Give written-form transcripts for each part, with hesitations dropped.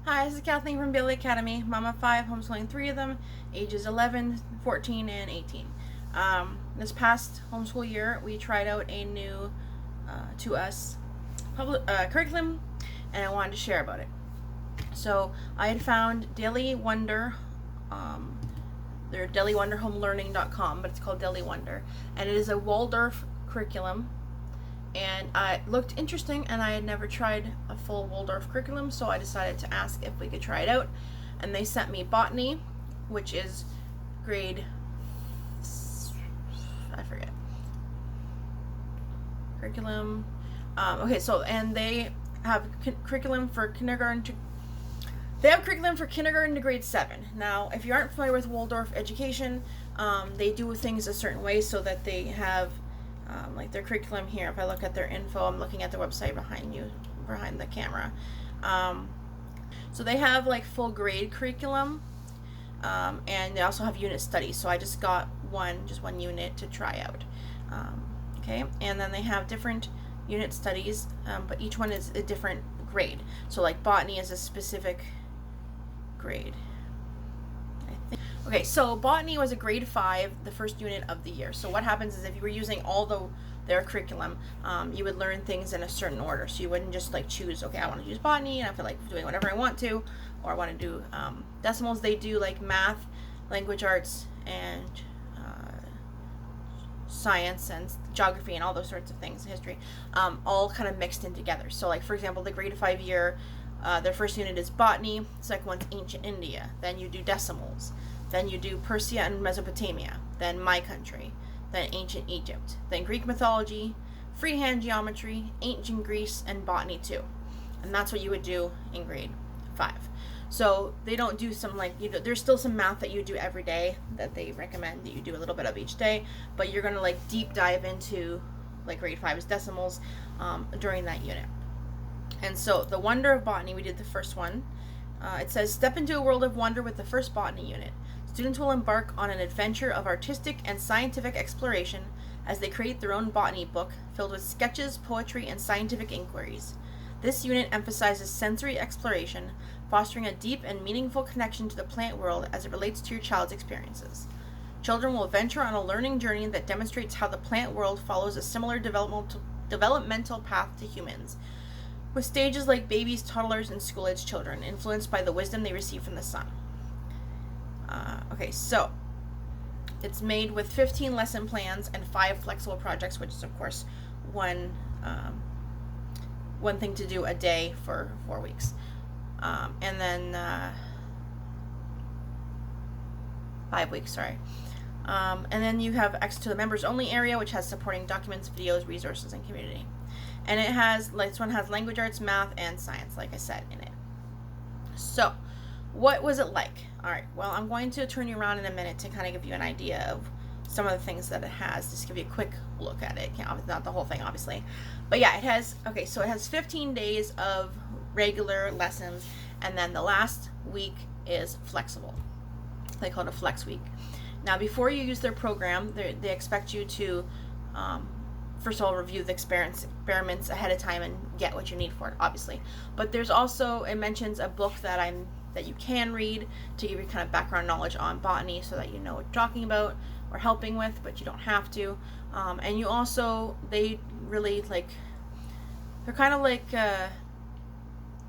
Hi, this is Kathleen from Bailey Academy, mom of 5, homeschooling 3 of them, ages 11, 14, and 18. This past homeschool year, we tried out a new, to us, curriculum, and I wanted to share about it. So I had found Daily Wonder, they're dailywonderhomelearning.com, but it's called Daily Wonder, and it is a Waldorf curriculum. And it looked interesting, and I had never tried a full Waldorf curriculum, so I decided to ask if we could try it out. And they sent me Botany, which is grade, I forget, curriculum. And they have curriculum for kindergarten to grade 7. Now, if you aren't familiar with Waldorf education, they do things a certain way so that they have like their curriculum here. If I look at their info, I'm looking at the website behind the camera. So they have like full grade curriculum, and they also have unit studies. So I just got one unit to try out. Okay, and then they have different unit studies, but each one is a different grade. So like botany is a specific grade. Okay, so botany was a grade 5, the first unit of the year. So what happens is if you were using their curriculum, you would learn things in a certain order. So you wouldn't just like choose, okay, I want to use botany and I feel like doing whatever I want to, or I want to do decimals. They do like math, language arts, and science and geography and all those sorts of things, history, all kind of mixed in together. So like, for example, the grade 5 year, their first unit is botany, second one's ancient India, then you do decimals, then you do Persia and Mesopotamia, then my country, then ancient Egypt, then Greek mythology, freehand geometry, ancient Greece, and botany too. And that's what you would do in grade 5. So they don't do some there's still some math that you do every day that they recommend that you do a little bit of each day, but you're going to like deep dive into like grade 5's decimals during that unit. And so the wonder of botany, we did the first one. It says, step into a world of wonder with the first botany unit. Students will embark on an adventure of artistic and scientific exploration as they create their own botany book filled with sketches, poetry, and scientific inquiries. This unit emphasizes sensory exploration, fostering a deep and meaningful connection to the plant world as it relates to your child's experiences. Children will venture on a learning journey that demonstrates how the plant world follows a similar developmental path to humans, with stages like babies, toddlers, and school-age children, influenced by the wisdom they receive from the sun. Okay, so it's made with 15 lesson plans and 5 flexible projects, which is, of course, one thing to do a day for 4 weeks. And then 5 weeks, sorry. And then you have access to the members-only area, which has supporting documents, videos, resources, and community. And this one has language arts, math, and science, like I said, in it. So, what was it like? All right, well, I'm going to turn you around in a minute to kind of give you an idea of some of the things that it has, just give you a quick look at it. Not the whole thing, obviously. But yeah, it has 15 days of regular lessons, and then the last week is flexible. They call it a flex week. Now, before you use their program, they expect you to first of all, review the experiments ahead of time and get what you need for it, obviously. But there's also, it mentions a book that you can read to give you kind of background knowledge on botany so that you know what you're talking about or helping with, but you don't have to. And you also, they really they're kind of like, they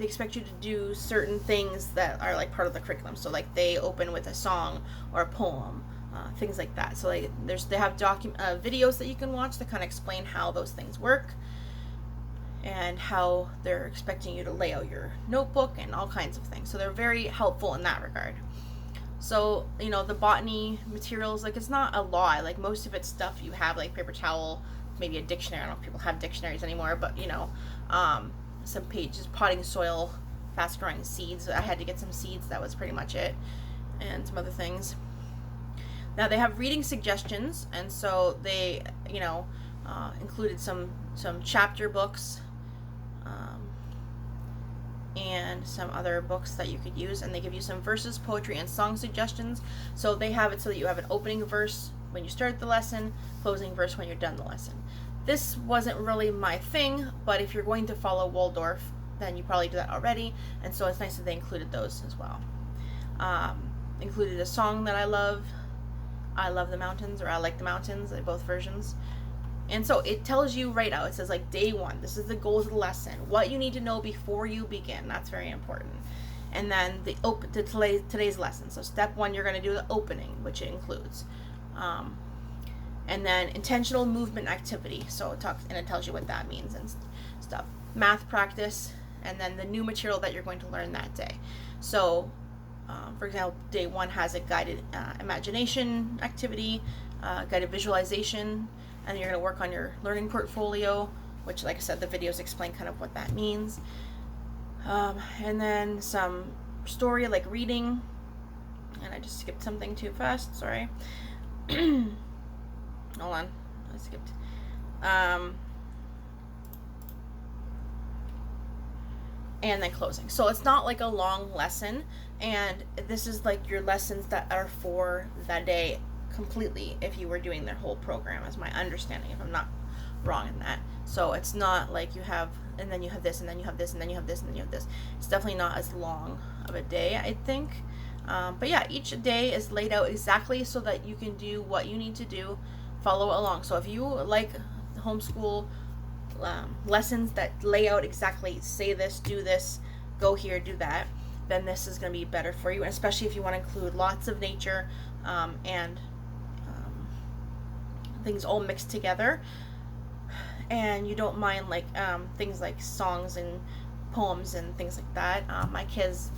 expect you to do certain things that are like part of the curriculum. So like they open with a song or a poem. Things like that. So they have videos that you can watch that kind of explain how those things work and how they're expecting you to lay out your notebook and all kinds of things. So they're very helpful in that regard. So, the botany materials, it's not a lot. Like most of it's stuff you have, like paper towel, maybe a dictionary. I don't know if people have dictionaries anymore, but some pages, potting soil, fast growing seeds. I had to get some seeds. That was pretty much it. And some other things. Now they have reading suggestions, and so they, included some chapter books, and some other books that you could use, and they give you some verses, poetry, and song suggestions. So they have it so that you have an opening verse when you start the lesson, closing verse when you're done the lesson. This wasn't really my thing, but if you're going to follow Waldorf, then you probably do that already. And so it's nice that they included those as well. Included a song that I love the mountains, or I like the mountains, both versions. And so it tells you right out, it says like day 1, this is the goals of the lesson, what you need to know before you begin. That's very important. And then today's lesson. So step 1, you're going to do the opening, which it includes. And then intentional movement activity. So it tells you what that means and stuff. Math practice, and then the new material that you're going to learn that day. So, for example, day 1 has a guided imagination activity, guided visualization, and you're going to work on your learning portfolio, which, like I said, the videos explain kind of what that means. And then some story, like reading, and I just skipped something too fast, sorry. Hold on, I skipped. And then closing. So it's not like a long lesson, and this is like your lessons that are for that day completely, if you were doing their whole program, is my understanding, if I'm not wrong in that. So it's not like you have, and then you have this, and then you have this, and then you have this, and then you have this. It's definitely not as long of a day, I think. But yeah, each day is laid out exactly so that you can do what you need to do, follow along. So if you like homeschool lessons that lay out exactly, say this, do this, go here, do that, then this is going to be better for you, and especially if you want to include lots of nature and things all mixed together, and you don't mind like things like songs and poems and things like that. My kids,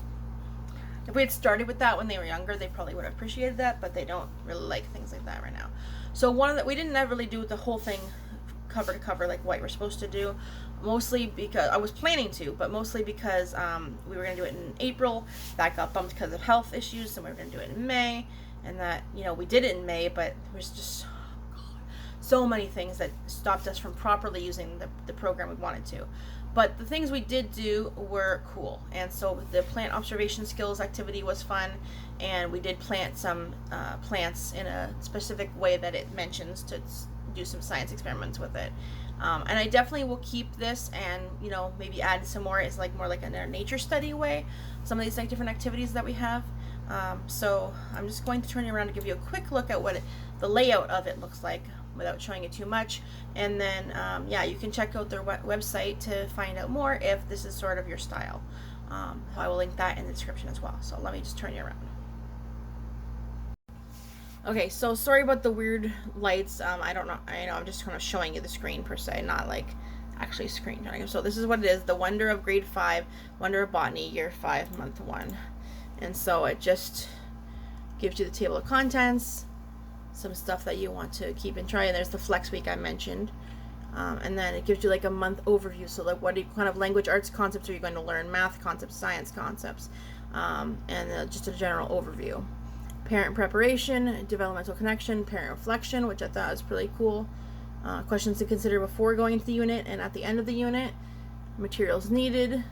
if we had started with that when they were younger, they probably would have appreciated that, but they don't really like things like that right now. So we didn't ever really do the whole thing cover to cover like what we're supposed to do, mostly because I was planning to, but mostly because we were going to do it in April. That got bumped because of health issues, and we were going to do it in May, and that, we did it in May, but there was just so many things that stopped us from properly using the program we wanted to. But the things we did do were cool, and so the plant observation skills activity was fun, and we did plant some plants in a specific way that it mentions, to do some science experiments with it. And I definitely will keep this and maybe add some more. It's like more like a nature study way, some of these like different activities that we have. So I'm just going to turn you around to give you a quick look at what the layout of it looks like without showing it too much. And then you can check out their website to find out more if this is sort of your style. I will link that in the description as well. So let me just turn you around. Okay, so sorry about the weird lights. I don't know. I'm just kind of showing you the screen per se, not like actually screen showing. So this is what it is: the Wonder of Grade 5, Wonder of Botany, Year 5, Month 1. And so it just gives you the table of contents, some stuff that you want to keep and try, and there's the flex week I mentioned. And then it gives you like a month overview. So like, what kind of language arts concepts are you going to learn? Math concepts, science concepts, and just a general overview. Parent preparation, developmental connection, parent reflection, which I thought was pretty cool. Questions to consider before going into the unit and at the end of the unit. Materials needed.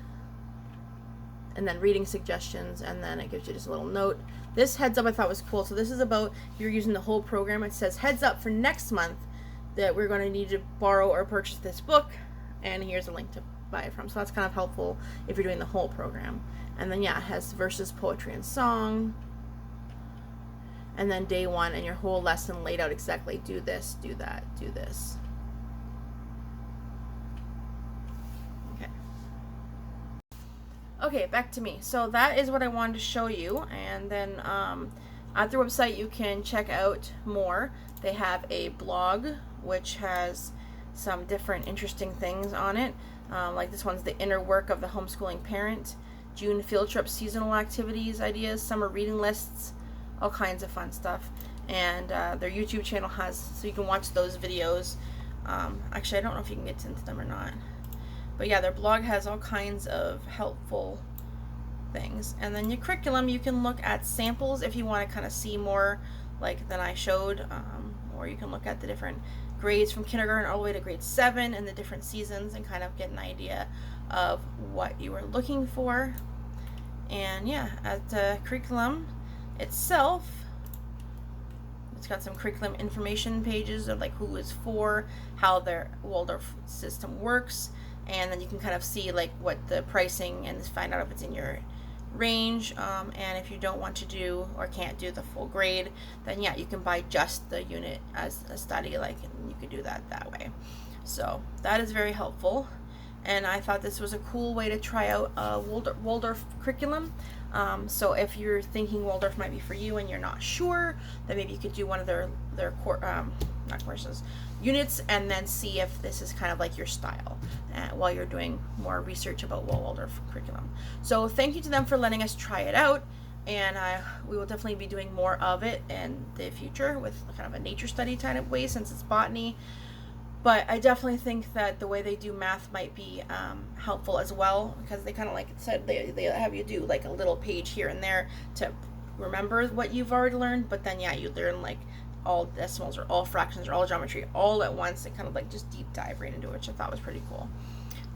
And then reading suggestions, and then it gives you just a little note. This heads up I thought was cool. So this is about, if you're using the whole program, it says heads up for next month that we're going to need to borrow or purchase this book, and here's a link to buy it from. So that's kind of helpful if you're doing the whole program. And then it has verses, poetry, and song. And then day 1 and your whole lesson laid out exactly. Do this, do that, do this. Okay, back to me. So that is what I wanted to show you, and then at their website you can check out more. They have a blog which has some different interesting things on it, like this one's the inner work of the homeschooling parent, June field trip, seasonal activities, ideas, summer reading lists, all kinds of fun stuff. And their YouTube channel has, so you can watch those videos. Actually, I don't know if you can get into them or not. But yeah, their blog has all kinds of helpful things. And then your curriculum, you can look at samples if you want to kind of see more like than I showed, or you can look at the different grades from kindergarten all the way to grade 7 and the different seasons and kind of get an idea of what you are looking for. And yeah, at the curriculum itself, it's got some curriculum information pages of like who is for, how their Waldorf system works, and then you can kind of see like what the pricing and find out if it's in your range. And if you don't want to do or can't do the full grade, then yeah, you can buy just the unit as a study, like, and you could do that way. So that is very helpful, and I thought this was a cool way to try out Waldorf curriculum. So if you're thinking Waldorf might be for you and you're not sure, then maybe you could do one of their not courses, units, and then see if this is kind of like your style while you're doing more research about Waldorf curriculum. So thank you to them for letting us try it out, and we will definitely be doing more of it in the future with kind of a nature study kind of way, since it's botany. But I definitely think that the way they do math might be helpful as well, because they kind of, like it said, they have you do like a little page here and there to remember what you've already learned, but then yeah, you learn like all decimals or all fractions or all geometry all at once, and kind of like just deep dive right into it, which I thought was pretty cool.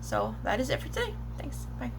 So that is it for today. Thanks. Bye.